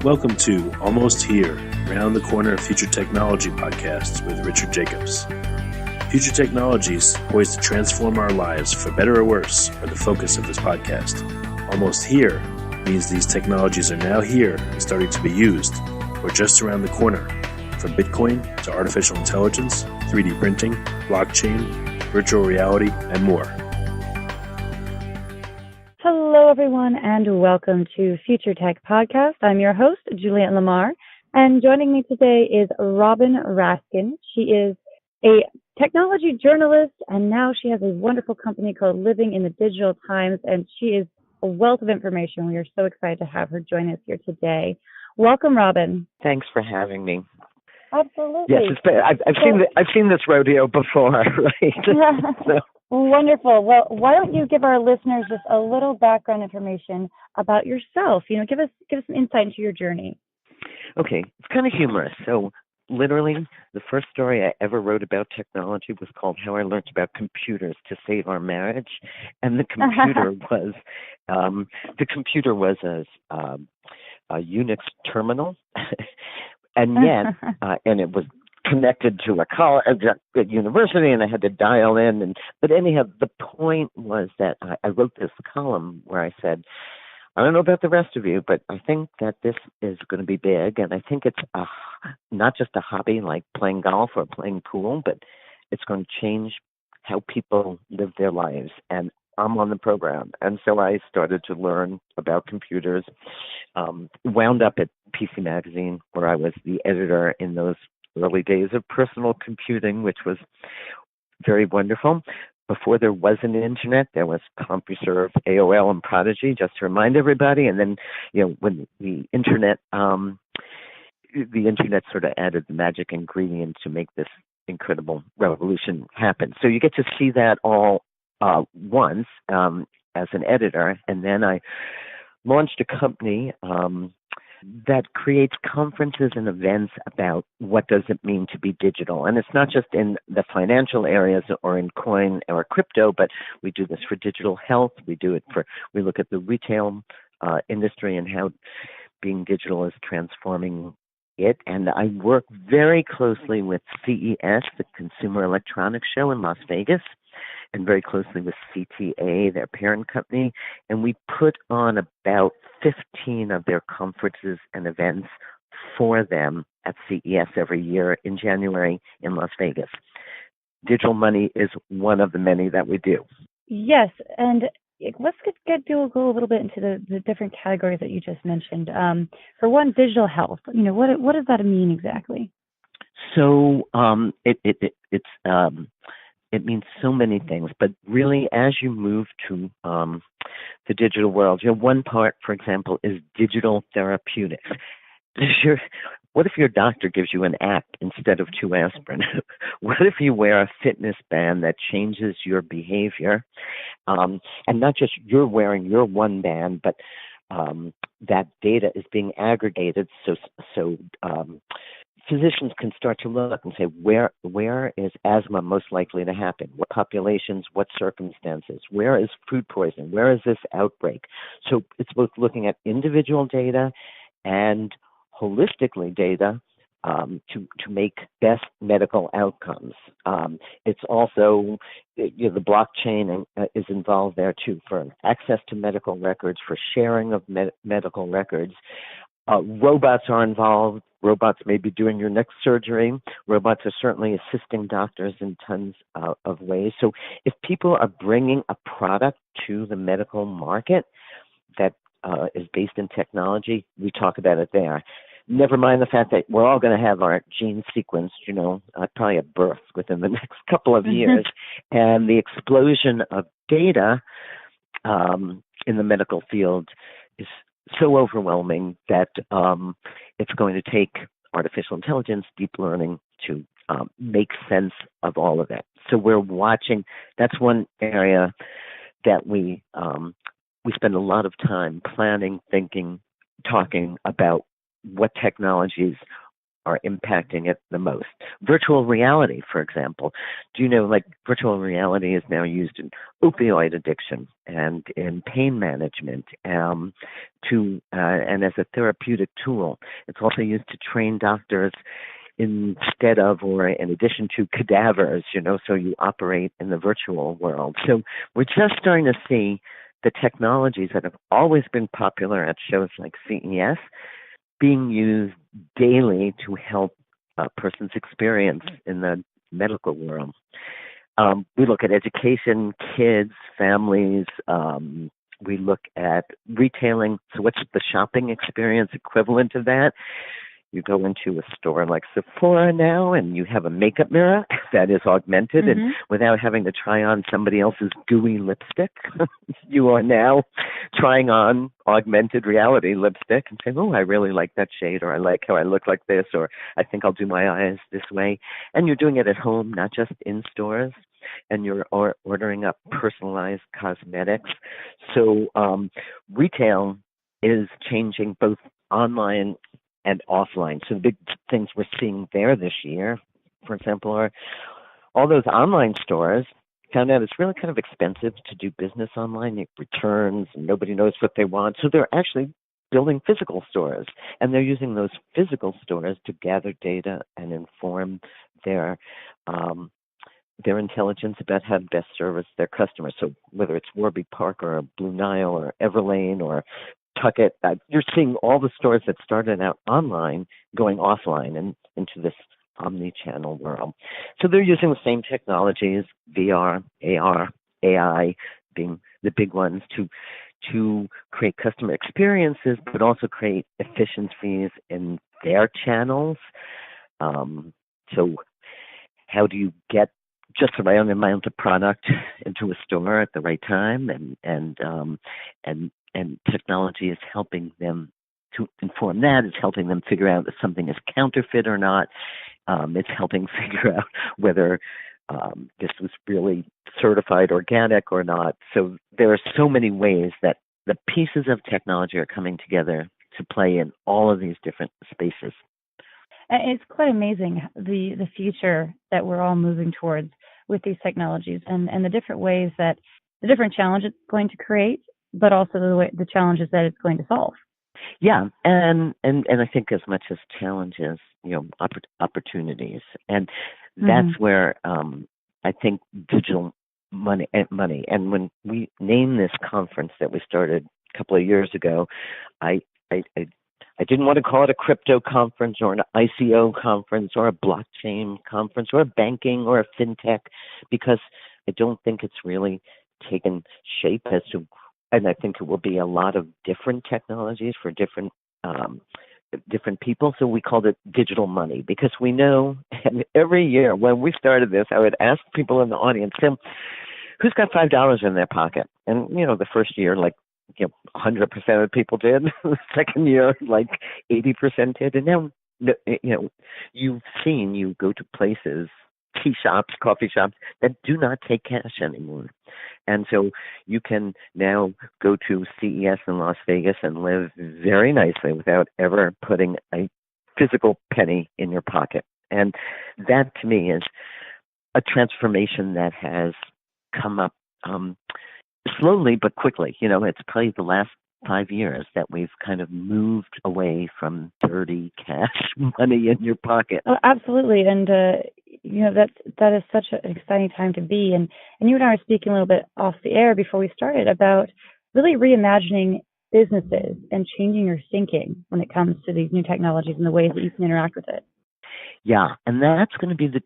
Welcome to Almost Here, Round the Corner Future Technology podcasts with Richard Jacobs. Future technologies poised to transform our lives for better or worse are the focus of this podcast. Almost here means these technologies are now here and starting to be used, or just around the corner, from Bitcoin to artificial intelligence, 3D printing, blockchain, virtual reality, and more. Hello, everyone, and welcome to Future Tech Podcast. I'm your host, Juliette Lamar, and joining me today is Robin Raskin. She is a technology journalist, and now she has a wonderful company called Living in the Digital Times, and she is a wealth of information. We are so excited to have her join us here today. Welcome, Robin. Thanks for having me. Absolutely. Yes, I've seen this rodeo before, right? So. Wonderful. Well, why don't you give our listeners just a little background information about yourself? Give us some insight into your journey. Okay, it's kind of humorous. So, literally, the first story I ever wrote about technology was called "How I Learned About Computers to Save Our Marriage," and the computer was a Unix terminal, and yet, and it was connected to a college at university, and I had to dial in. But anyhow, the point was that I wrote this column where I said, I don't know about the rest of you, but I think that this is going to be big, and I think it's not just a hobby like playing golf or playing pool, but it's going to change how people live their lives. And I'm on the program. And so I started to learn about computers, wound up at PC Magazine, where I was the editor in those early days of personal computing, which was very wonderful. Before there was an internet, there was CompuServe, AOL, and Prodigy, just to remind everybody. And then, when the internet sort of added the magic ingredient to make this incredible revolution happen. So you get to see that all once as an editor, and then I launched a company that creates conferences and events about what does it mean to be digital. And it's not just in the financial areas or in coin or crypto, but we do this for digital health. We look at the retail industry and how being digital is transforming it. And I work very closely with CES, the Consumer Electronics Show in Las Vegas, and very closely with CTA, their parent company. And we put on about 15 of their conferences and events for them at CES every year in January in Las Vegas. Digital money is one of the many that we do. Yes, and let's go a little bit into the different categories that you just mentioned. For one, digital health. What does that mean exactly? So it means so many things, but really, as you move to the digital world, one part, for example, is digital therapeutics. What if your doctor gives you an app instead of 2 aspirin? What if you wear a fitness band that changes your behavior? And not just you're wearing your one band, but that data is being aggregated so physicians can start to look and say, where is asthma most likely to happen? What populations, what circumstances? Where is food poisoning? Where is this outbreak? So it's both looking at individual data and holistically data to make best medical outcomes. It's also, the blockchain is involved there too, for access to medical records, for sharing of medical records. Robots are involved. Robots may be doing your next surgery. Robots are certainly assisting doctors in tons of ways. So if people are bringing a product to the medical market that is based in technology, we talk about it there. Never mind the fact that we're all going to have our gene sequenced, probably at birth within the next couple of years. And the explosion of data in the medical field is so overwhelming that it's going to take artificial intelligence, deep learning to make sense of all of that. So we're watching. That's one area that we spend a lot of time planning, thinking, talking about what technologies are impacting it the most. Virtual reality, for example. Do you know, like, virtual reality is now used in opioid addiction and in pain management, and as a therapeutic tool. It's also used to train doctors instead of or in addition to cadavers, so you operate in the virtual world. So we're just starting to see the technologies that have always been popular at shows like CES being used daily to help a person's experience in the medical world. We look at education, kids, families. We look at retailing. So what's the shopping experience equivalent of that? You go into a store like Sephora now and you have a makeup mirror that is augmented, Mm-hmm. and without having to try on somebody else's gooey lipstick, you are now trying on augmented reality lipstick and saying, oh, I really like that shade, or I like how I look like this, or I think I'll do my eyes this way. And you're doing it at home, not just in stores, and you're ordering up personalized cosmetics. So retail is changing both online and offline. So the big things we're seeing there this year, for example, are all those online stores found out it's really kind of expensive to do business online. It returns, and nobody knows what they want. So they're actually building physical stores, and they're using those physical stores to gather data and inform their intelligence about how to best service their customers. So whether it's Warby Parker or Blue Nile or Everlane or Tucket, you're seeing all the stores that started out online going offline and into this omni-channel world. So they're using the same technologies, VR, AR, AI being the big ones, to create customer experiences, but also create efficiencies in their channels. So how do you get just the right amount of product into a store at the right time, and technology is helping them to inform that. It's helping them figure out if something is counterfeit or not. It's helping figure out whether this was really certified organic or not. So there are so many ways that the pieces of technology are coming together to play in all of these different spaces. And it's quite amazing the future that we're all moving towards with these technologies, and the different ways that the different challenges it's going to create, but also the challenges that it's going to solve. Yeah, and I think as much as challenges, opportunities, and that's where I think digital money. And when we named this conference that we started a couple of years ago, I didn't want to call it a crypto conference or an ICO conference or a blockchain conference or a banking or a fintech, because I don't think it's really taken shape as to, and I think it will be a lot of different technologies for different people. So we called it digital money, because we know, and every year when we started this, I would ask people in the audience, Tim, who's got $5 in their pocket? And, the first year, 100% of the people did. The second year, 80% did. And now, you've seen, you go to places, tea shops, coffee shops, that do not take cash anymore. And so you can now go to CES in Las Vegas and live very nicely without ever putting a physical penny in your pocket. And that, to me, is a transformation that has come up slowly but quickly. It's probably the last 5 years that we've kind of moved away from dirty cash money in your pocket. Oh, absolutely, and that is such an exciting time to be. And you and I were speaking a little bit off the air before we started about really reimagining businesses and changing your thinking when it comes to these new technologies and the ways that you can interact with it. Yeah, and that's going to be the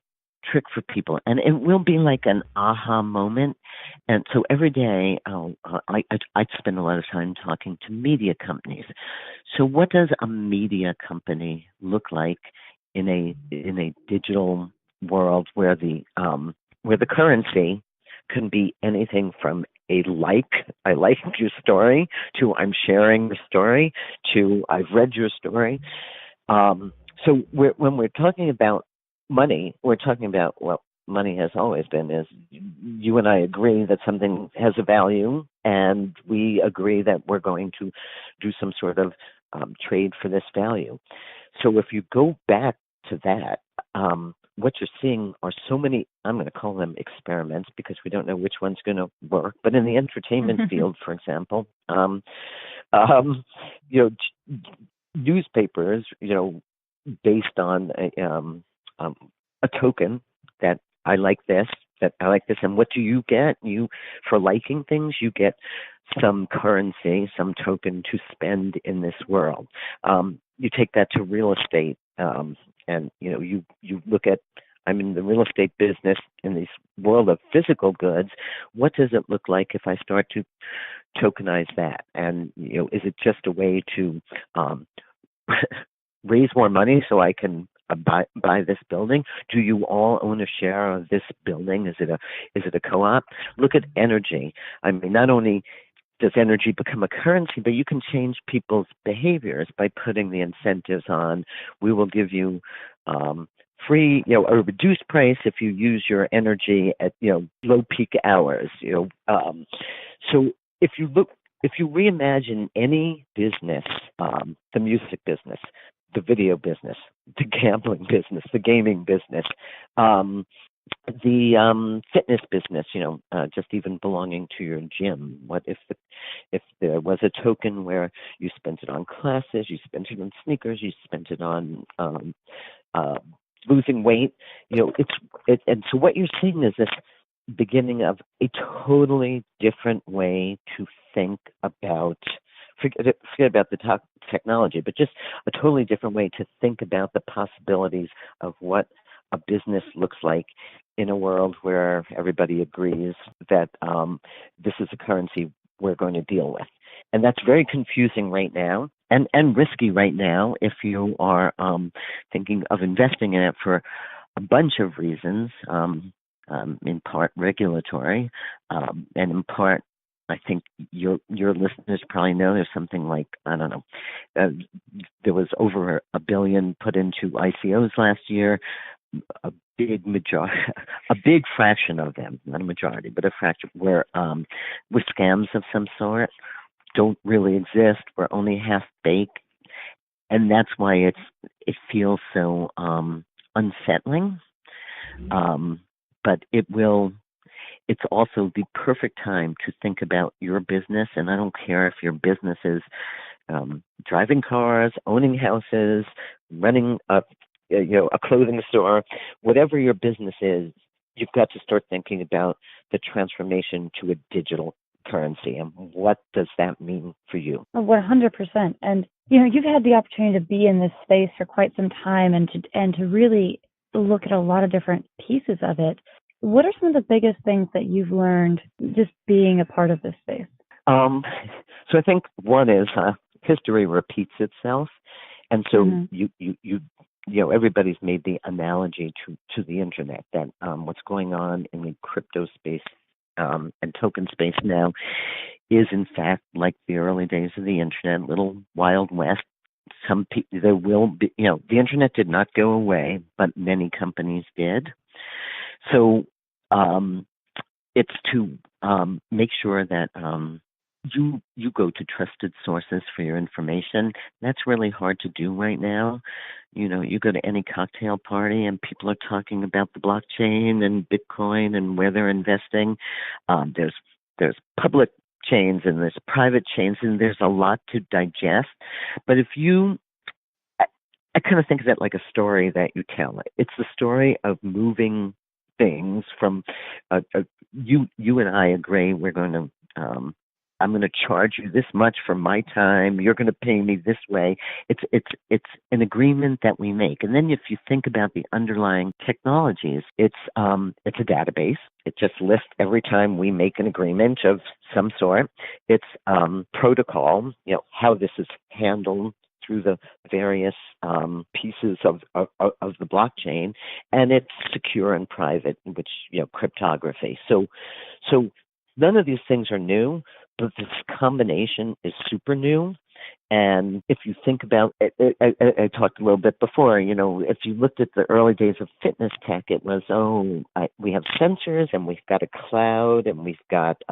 trick for people, and it will be like an aha moment. And so every day I spend a lot of time talking to media companies. So what does a media company look like in a digital world where the currency can be anything from I like your story, to I'm sharing your story, to I've read your story. So when we're talking about money, we're talking about what money has always been, is you and I agree that something has a value, and we agree that we're going to do some sort of trade for this value. So if you go back to that, what you're seeing are so many, I'm going to call them experiments because we don't know which one's going to work. But in the entertainment field, for example, you know, newspapers, based on a token that I like this, and what do you get? For liking things, you get some currency, some token to spend in this world. You take that to real estate, and you look at. I'm in the real estate business in this world of physical goods. What does it look like if I start to tokenize that? And is it just a way to raise more money so I can buy this building? Do you all own a share of this building? Is it a co-op? Look at energy. I mean, not only does energy become a currency, but you can change people's behaviors by putting the incentives on. We will give you free, a reduced price if you use your energy at low peak hours. So if you reimagine any business, the music business, the video business, the gambling business, the gaming business, the fitness business, just even belonging to your gym. What if there was a token where you spent it on classes, you spent it on sneakers, you spent it on losing weight? And so what you're seeing is this beginning of a totally different way to think about. Forget about the technology, but just a totally different way to think about the possibilities of what a business looks like in a world where everybody agrees that this is a currency we're going to deal with. And that's very confusing right now and risky right now if you are thinking of investing in it for a bunch of reasons, in part regulatory, and in part, I think your listeners probably know there's something like, I don't know, there was over $1 billion put into ICOs last year. A big fraction of them, not a majority, but a fraction, were scams of some sort, don't really exist, were only half baked, and that's why it feels so unsettling. But it's also the perfect time to think about your business, and I don't care if your business is driving cars, owning houses, running a clothing store, whatever your business is, you've got to start thinking about the transformation to a digital currency, and what does that mean for you? 100%. And you've had the opportunity to be in this space for quite some time, and to really look at a lot of different pieces of it. What are some of the biggest things that you've learned just being a part of this space? So I think one is history repeats itself, and so everybody's made the analogy to the internet that what's going on in the crypto space and token space now is in fact like the early days of the internet, little Wild West. Some people, there will be, the internet did not go away, but many companies did. So it's to make sure that you go to trusted sources for your information. That's really hard to do right now. You go to any cocktail party and people are talking about the blockchain and Bitcoin and where they're investing. There's public chains and there's private chains, and there's a lot to digest. But I kind of think of it like a story that you tell. It's the story of moving things from you and I agree we're going to I'm going to charge you this much for my time. You're going to pay me this way. It's an agreement that we make. And then if you think about the underlying technologies, it's a database. It just lists every time we make an agreement of some sort. It's protocol, how this is handled through the various pieces of the blockchain, and it's secure and private, which cryptography. So none of these things are new, but this combination is super new. And if you think about it, I talked a little bit before, if you looked at the early days of fitness tech, it was, we have sensors and we've got a cloud and we've got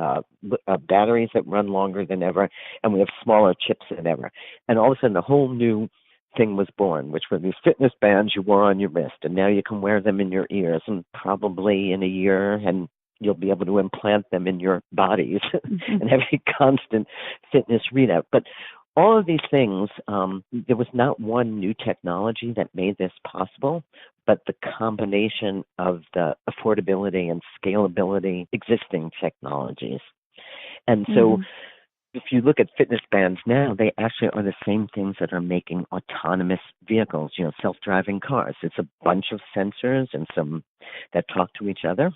batteries that run longer than ever, and we have smaller chips than ever. And all of a sudden, a whole new thing was born, which were these fitness bands you wore on your wrist, and now you can wear them in your ears, and probably in a year, and you'll be able to implant them in your bodies and have a constant fitness readout. But all of these things, there was not one new technology that made this possible, but the combination of the affordability and scalability existing technologies. And so if you look at fitness bands now, they actually are the same things that are making autonomous vehicles, self-driving cars. It's a bunch of sensors and some that talk to each other.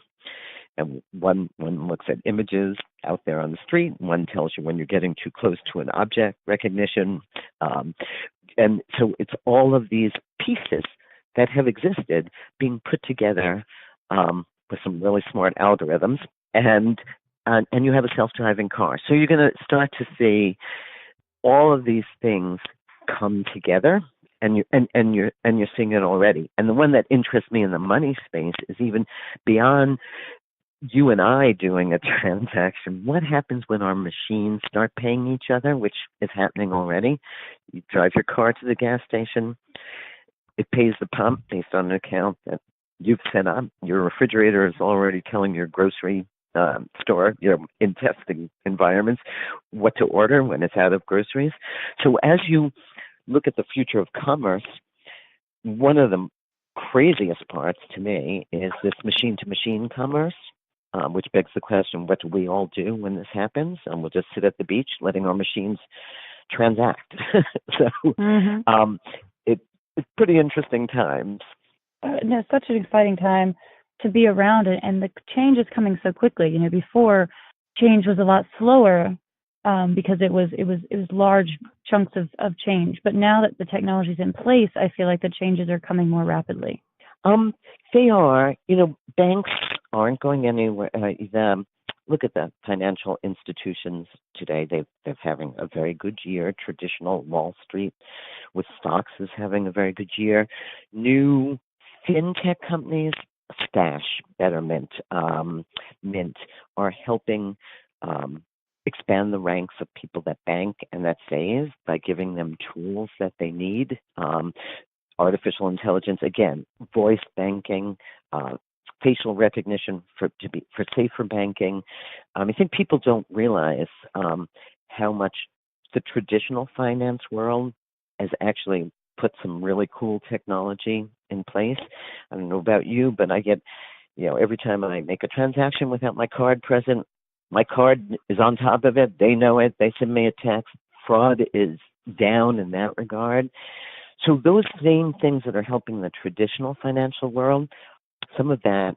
And one looks at images out there on the street. One tells you when you're getting too close to an object recognition. And so it's all of these pieces that have existed being put together with some really smart algorithms. And you have a self-driving car. So you're going to start to see all of these things come together. And you're seeing it already. And the one that interests me in the money space is even beyond you and I doing a transaction. What happens when our machines start paying each other, which is happening already? You drive your car to the gas station. It pays the pump based on an account that you've set up. Your refrigerator is already telling your grocery store, in testing environments, what to order when it's out of groceries. So as you look at the future of commerce, one of the craziest parts to me is this machine-to-machine commerce, which begs the question, what do we all do when this happens? And we'll just sit at the beach letting our machines transact. So it's pretty interesting times. It's such an exciting time to be around it, and the change is coming so quickly. Before, change was a lot slower because it was large chunks of change. But now that the technology is in place, I feel like the changes are coming more rapidly. They are. Banks aren't going anywhere. Look at the financial institutions today. They're having a very good year. Traditional Wall Street with stocks is having a very good year. New fintech companies, Stash, Betterment, Mint, are helping expand the ranks of people that bank and that save by giving them tools that they need. Artificial intelligence, again, voice banking, facial recognition for safer banking. I think people don't realize how much the traditional finance world has actually put some really cool technology in place. I don't know about you, but I get, every time I make a transaction without my card present, my card is on top of it. They know it. They send me a text. Fraud is down in that regard. So those same things that are helping the traditional financial world, some of that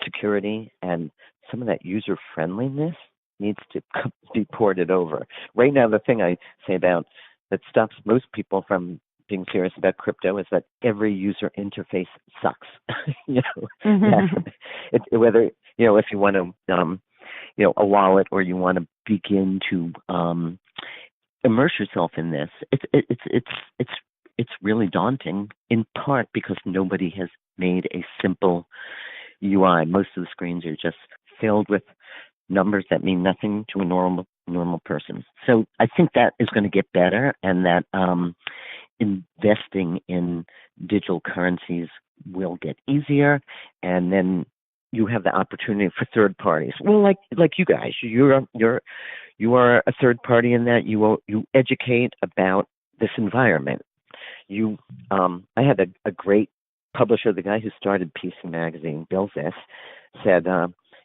security and some of that user friendliness needs to be ported over. Right now, the thing I say about that stops most people from being serious about crypto is that every user interface sucks. Whether if you want to a wallet, or you want to begin to immerse yourself in this, it's really daunting, in part because nobody has made a simple UI. Most of the screens are just filled with numbers that mean nothing to a normal person. So I think that is going to get better, and that investing in digital currencies will get easier, and then you have the opportunity for third parties. Well, like you guys, you are a third party in that you educate about this environment. I had a great publisher, the guy who started PC Magazine, Bill Ziss, said,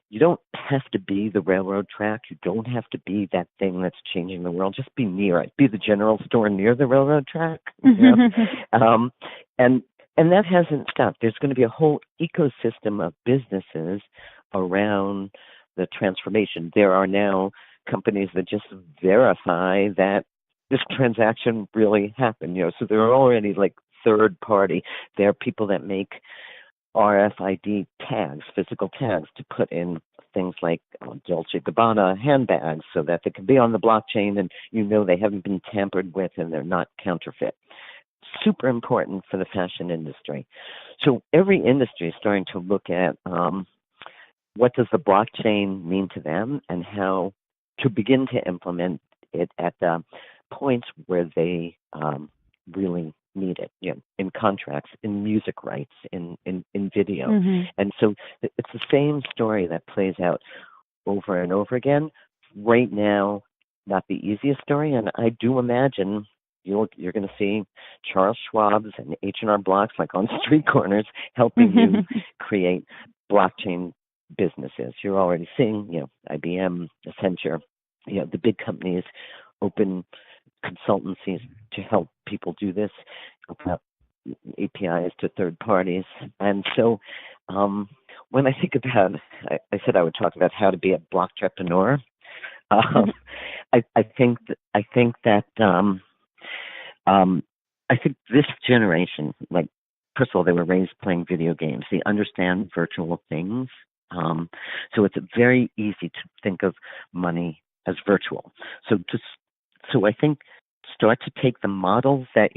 you don't have to be the railroad track. You don't have to be that thing that's changing the world. Just be near it. Be the general store near the railroad track. And that hasn't stopped. There's going to be a whole ecosystem of businesses around the transformation. There are now companies that just verify that this transaction really happened. So there are already like third party. There are people that make RFID tags, physical tags, to put in things like Dolce & Gabbana handbags so that they can be on the blockchain and they haven't been tampered with and they're not counterfeit. Super important for the fashion industry. So every industry is starting to look at what does the blockchain mean to them and how to begin to implement it at the points where they really contracts, in music rights, in video. Mm-hmm. And so it's the same story that plays out over and over again. Right now, not the easiest story, and I do imagine you're going to see Charles Schwab's and H&R Blocks like on street corners helping you create blockchain businesses. You're already seeing, IBM, Accenture, the big companies open consultancies to help people do this, open up APIs to third parties. And so when I think about, I said I would talk about how to be a blocktrepreneur. I think this generation, like, first of all, they were raised playing video games. They understand virtual things. So it's very easy to think of money as virtual. So I think start to take the models that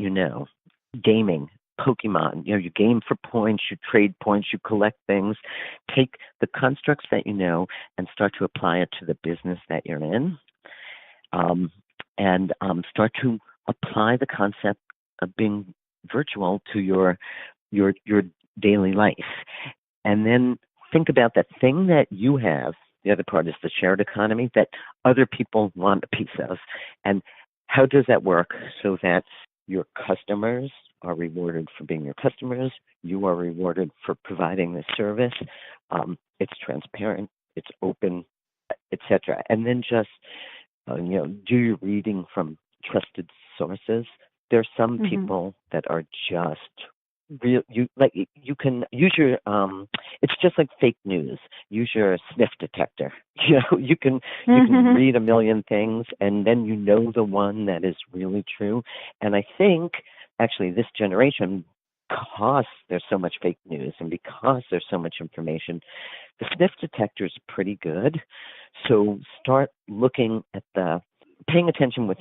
gaming, Pokemon, you game for points, you trade points, you collect things. Take the constructs that and start to apply it to the business that you're in. And start to apply the concept of being virtual to your daily life. And then think about that thing that you have. The other part is the shared economy that other people want a piece of. And how does that work so that your customers are rewarded for being your customers, you are rewarded for providing the service, it's transparent, it's open, etc. And then just do your reading from trusted sources. There's some people that are just real. You can use your it's just like fake news. Use your sniff detector. You can read a million things and then the one that is really true. And I think actually this generation, because there's so much fake news and because there's so much information, the sniff detector is pretty good. So start looking at paying attention with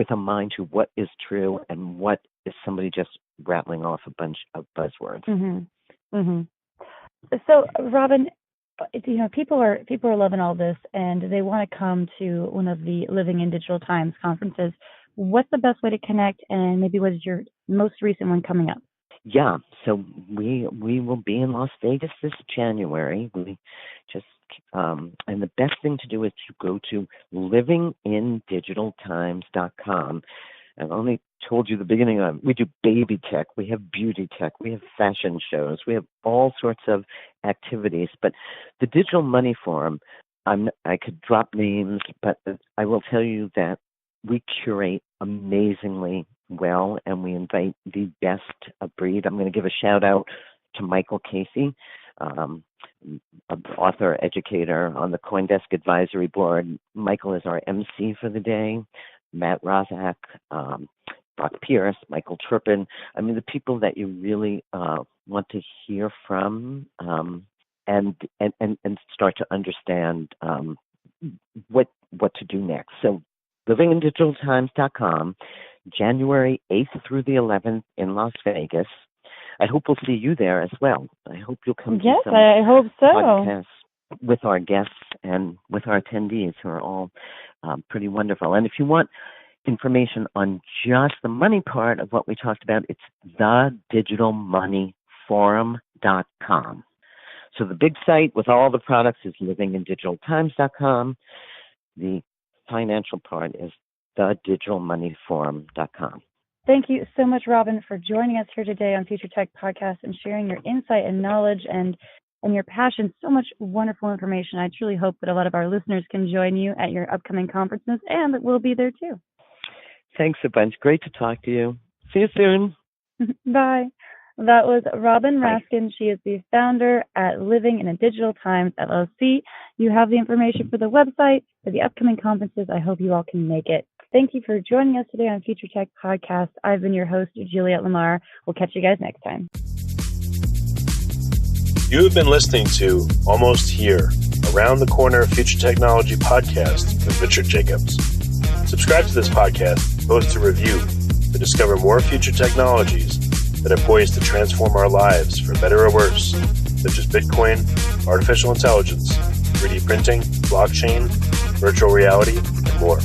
a mind to what is true and what is somebody just rattling off a bunch of buzzwords. Mm-hmm. Mm-hmm. So, Robin, people are loving all this, and they want to come to one of the Living in Digital Times conferences. What's the best way to connect, and maybe what is your most recent one coming up? Yeah, so we will be in Las Vegas this January. We just and the best thing to do is to go to livingindigitaltimes.com. I've only told you the beginning of it. We do baby tech, we have beauty tech, we have fashion shows, we have all sorts of activities. But the Digital Money Forum, I could drop names, but I will tell you that we curate amazingly well, and we invite the best of breed. I'm going to give a shout out to Michael Casey, an author, educator on the CoinDesk Advisory Board. Michael is our MC for the day. Matt Rozak, Brock Pierce, Michael Turpin. I mean, the people that you really want to hear from and start to understand what to do next. So livingindigitaltimes.com, January 8th through the 11th in Las Vegas. I hope we'll see you there as well. I hope you'll come to some I hope so. podcasts with our guests and with our attendees who are all pretty wonderful. And if you want information on just the money part of what we talked about, it's thedigitalmoneyforum.com. So the big site with all the products is livingindigitaltimes.com. The financial part is thedigitalmoneyforum.com. Thank you so much, Robin, for joining us here today on Future Tech Podcast and sharing your insight and knowledge and your passion. So much wonderful information. I truly hope that a lot of our listeners can join you at your upcoming conferences and that we'll be there too. Thanks a bunch. Great to talk to you. See you soon. Bye. That was Robin Raskin. She is the founder at Living in a Digital Times, LLC. You have the information for the website, for the upcoming conferences. I hope you all can make it. Thank you for joining us today on Future Tech Podcast. I've been your host, Juliette Lamar. We'll catch you guys next time. You have been listening to Almost Here, Around the Corner Future Technology Podcast with Richard Jacobs. Subscribe to this podcast, post a review to discover more future technologies that are poised to transform our lives for better or worse, such as Bitcoin, artificial intelligence, 3D printing, blockchain, virtual reality, and more.